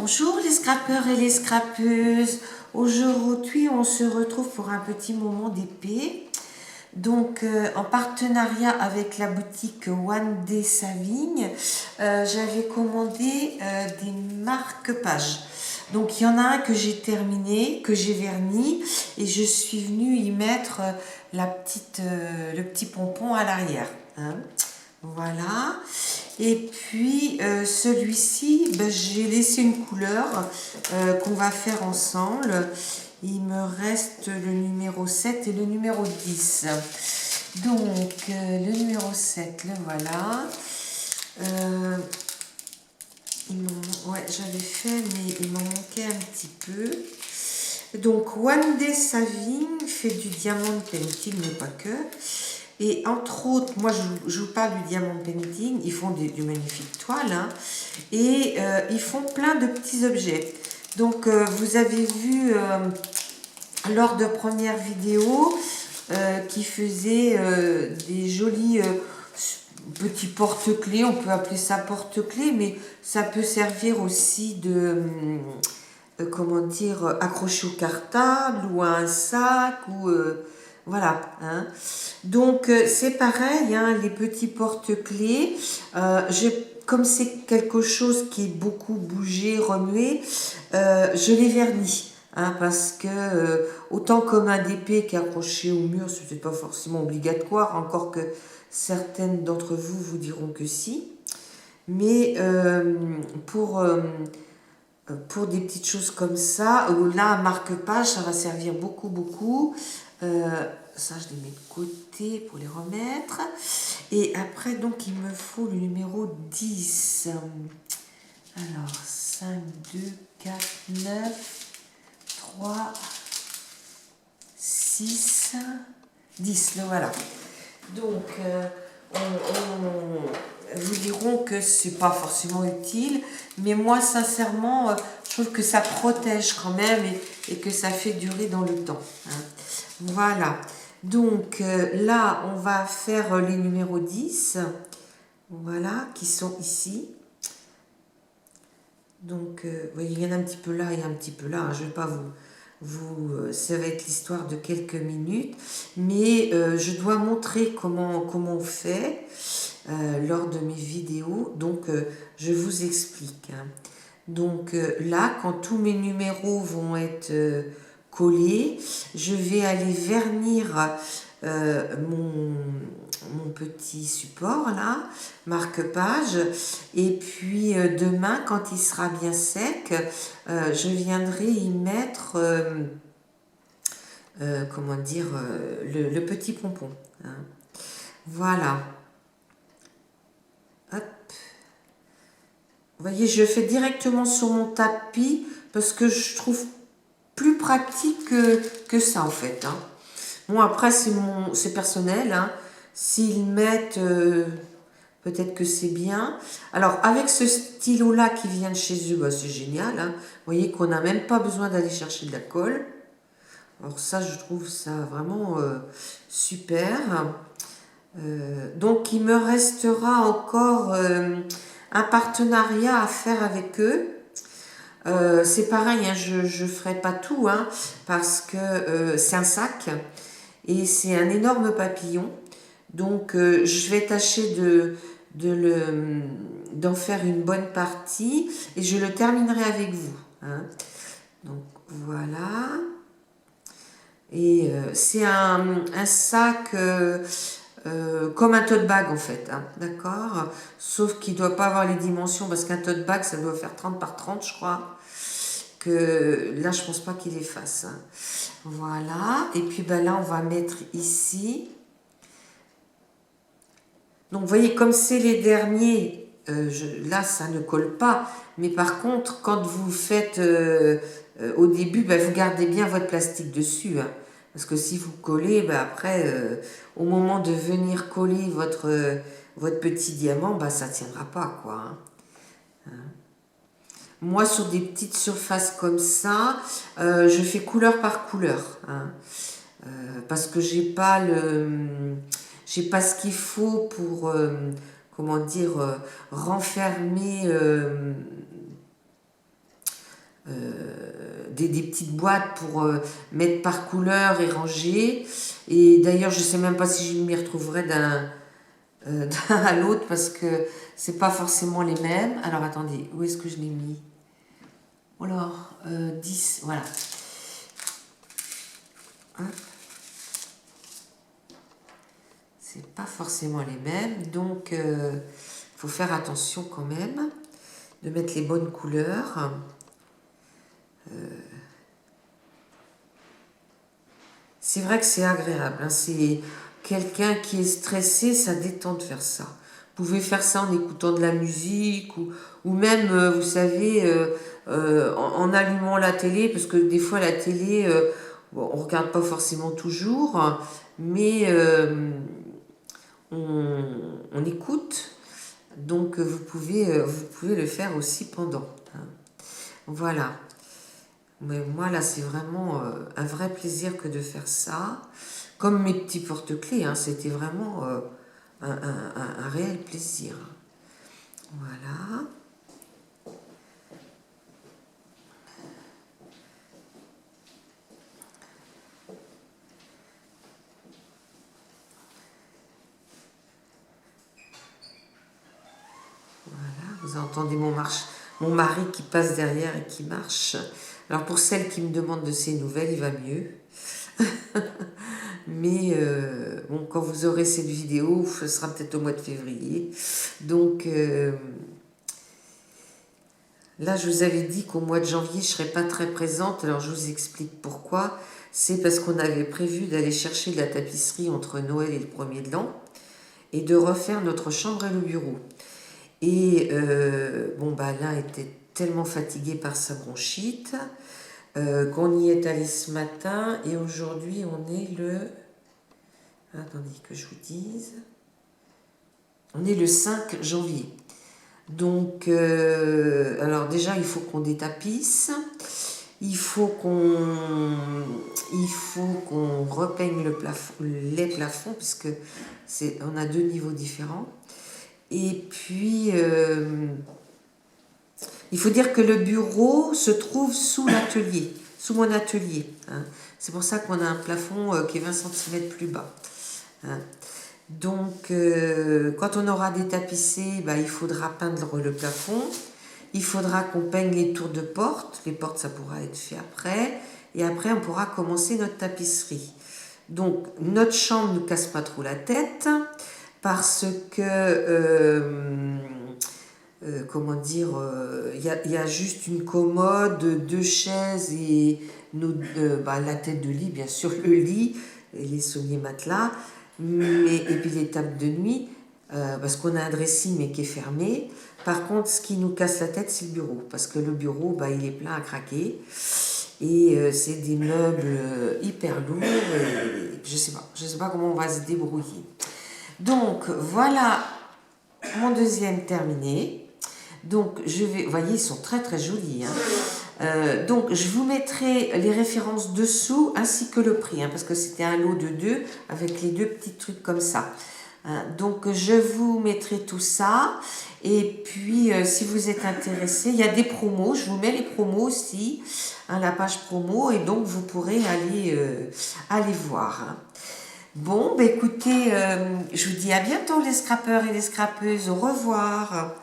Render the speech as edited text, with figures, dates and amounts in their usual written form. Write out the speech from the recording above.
Bonjour les scrappeurs et les scrappeuses. Aujourd'hui, on se retrouve pour un petit moment d'épée. Donc, en partenariat avec la boutique One Day Saving, j'avais commandé des marque-pages. Donc, il y en a un que j'ai terminé, que j'ai verni, et je suis venue y mettre le petit pompon à l'arrière. Hein. Voilà. Et puis celui-ci, j'ai laissé une couleur qu'on va faire ensemble. Il me reste le numéro 7 et le numéro 10. Donc le numéro 7, le voilà. Ouais, j'avais fait, mais il m'en manquait un petit peu. Donc One Day Saving fait du diamond painting, mais pas que. Et entre autres, moi je vous parle du diamond painting, ils font du magnifique toile, hein, et ils font plein de petits objets. Donc vous avez vu lors de premières vidéos qui faisaient des jolis petits porte-clés, on peut appeler ça porte-clés, mais ça peut servir aussi de comment dire, accroché au cartable ou à un sac ou voilà. Hein. Donc c'est pareil, hein, les petits porte-clés. Comme c'est quelque chose qui est beaucoup bougé, remué, je les vernis. Hein, parce que autant comme un DP qui est accroché au mur, ce n'est pas forcément obligatoire, encore que certaines d'entre vous vous diront que si. Mais pour des petites choses comme ça, là, marque-page, ça va servir beaucoup, beaucoup. Ça, je les mets de côté pour les remettre. Et après, donc, il me faut le numéro 10. Alors, 5, 2, 4, 9, 3, 6, 10. Le voilà. Donc, vous diront que c'est pas forcément utile, mais moi sincèrement je trouve que ça protège quand même et que ça fait durer dans le temps. Hein. Voilà, donc là on va faire les numéros 10, voilà, qui sont ici. Donc vous voyez, il y en a un petit peu là et un petit peu là, hein. Je ne vais pas ça va être l'histoire de quelques minutes, mais je dois montrer comment on fait lors de mes vidéos, donc je vous explique. Hein. Donc là, quand tous mes numéros vont être collés, je vais aller vernir mon petit support là, marque-page, et puis demain, quand il sera bien sec, je viendrai y mettre comment dire, le petit pompon. Hein. Voilà. Hop. Vous voyez, je fais directement sur mon tapis parce que je trouve plus pratique que ça en fait. Hein. Bon, après, c'est personnel. Hein. S'ils mettent, peut-être que c'est bien. Alors, avec ce stylo-là qui vient de chez eux, bah, c'est génial. Hein. Vous voyez qu'on n'a même pas besoin d'aller chercher de la colle. Alors ça, je trouve ça vraiment super. Donc, il me restera encore un partenariat à faire avec eux. C'est pareil, hein, je ne ferai pas tout, hein, parce que c'est un sac et c'est un énorme papillon. Donc, je vais tâcher d'en faire une bonne partie et je le terminerai avec vous. Hein. Donc, voilà. Et c'est un sac comme un tote bag en fait, hein, d'accord? Sauf qu'il ne doit pas avoir les dimensions parce qu'un tote bag ça doit faire 30 par 30 je crois. Que là je pense pas qu'il les fasse. Hein. Voilà, et puis ben, là on va mettre ici. Donc vous voyez comme c'est les derniers, là ça ne colle pas. Mais par contre quand vous faites au début, ben, vous gardez bien votre plastique dessus. Hein. Parce que si vous collez, ben après, au moment de venir coller votre petit diamant, ben, ça ne tiendra pas. Quoi, hein. Moi, sur des petites surfaces comme ça, je fais couleur par couleur. Hein. Parce que j'ai pas ce qu'il faut pour, comment dire, renfermer des petites boîtes pour mettre par couleur et ranger. Et d'ailleurs, je ne sais même pas si je m'y retrouverai d'un à l'autre parce que c'est pas forcément les mêmes. Alors attendez, où est-ce que je l'ai mis? Alors, 10, voilà. Hop. C'est pas forcément les mêmes, donc faut faire attention quand même de mettre les bonnes couleurs. C'est vrai que c'est agréable, hein. C'est quelqu'un qui est stressé, ça détend de faire ça. Vous pouvez faire ça en écoutant de la musique ou même, vous savez, en allumant la télé, parce que des fois la télé, bon, on ne regarde pas forcément toujours, hein, mais on écoute, donc vous pouvez le faire aussi pendant. Hein. Voilà. Mais moi, là, c'est vraiment un vrai plaisir que de faire ça. Comme mes petits porte-clés, hein, c'était vraiment un réel plaisir. Voilà. Voilà, vous entendez mon mari qui passe derrière et qui marche. Alors pour celles qui me demandent de ses nouvelles, il va mieux. Mais bon, quand vous aurez cette vidéo, ce sera peut-être au mois de février. Donc là, je vous avais dit qu'au mois de janvier, je ne serais pas très présente. Alors je vous explique pourquoi. C'est parce qu'on avait prévu d'aller chercher de la tapisserie entre Noël et le 1er de l'an et de refaire notre chambre et le bureau. Et bon, bah là, était tellement fatiguée par sa bronchite qu'on y est allé ce matin. Et aujourd'hui, on est le... Attendez que je vous dise. On est le 5 janvier. Donc, alors déjà, il faut qu'on détapisse. Il faut qu'on repeigne les plafonds, puisque on a 2 niveaux différents. Et puis, il faut dire que le bureau se trouve sous l'atelier, sous mon atelier. Hein. C'est pour ça qu'on a un plafond qui est 20 cm plus bas. Hein. Donc, quand on aura détapissé, bah, il faudra peindre le plafond. Il faudra qu'on peigne les tours de porte. Les portes, ça pourra être fait après. Et après, on pourra commencer notre tapisserie. Donc, notre chambre ne nous casse pas trop la tête parce que, comment dire, il y a juste une commode, 2 chaises et la tête de lit, bien sûr, le lit, et les sommiers matelas, et puis les tables de nuit, parce qu'on a un dressing mais qui est fermé. Par contre, ce qui nous casse la tête, c'est le bureau, parce que le bureau, bah, il est plein à craquer. Et c'est des meubles hyper lourds. Et je sais pas comment on va se débrouiller. Donc, voilà mon deuxième terminé. Donc, je vais... Vous voyez, ils sont très très jolis. Hein. Donc, je vous mettrai les références dessous, ainsi que le prix, hein, parce que c'était un lot de 2, avec les 2 petits trucs comme ça. Hein. Donc, je vous mettrai tout ça. Et puis, si vous êtes intéressé, il y a des promos. Je vous mets les promos aussi, hein, la page promo, et donc vous pourrez aller voir. Hein. Bon, bah écoutez, je vous dis à bientôt les scrappeurs et les scrappeuses. Au revoir.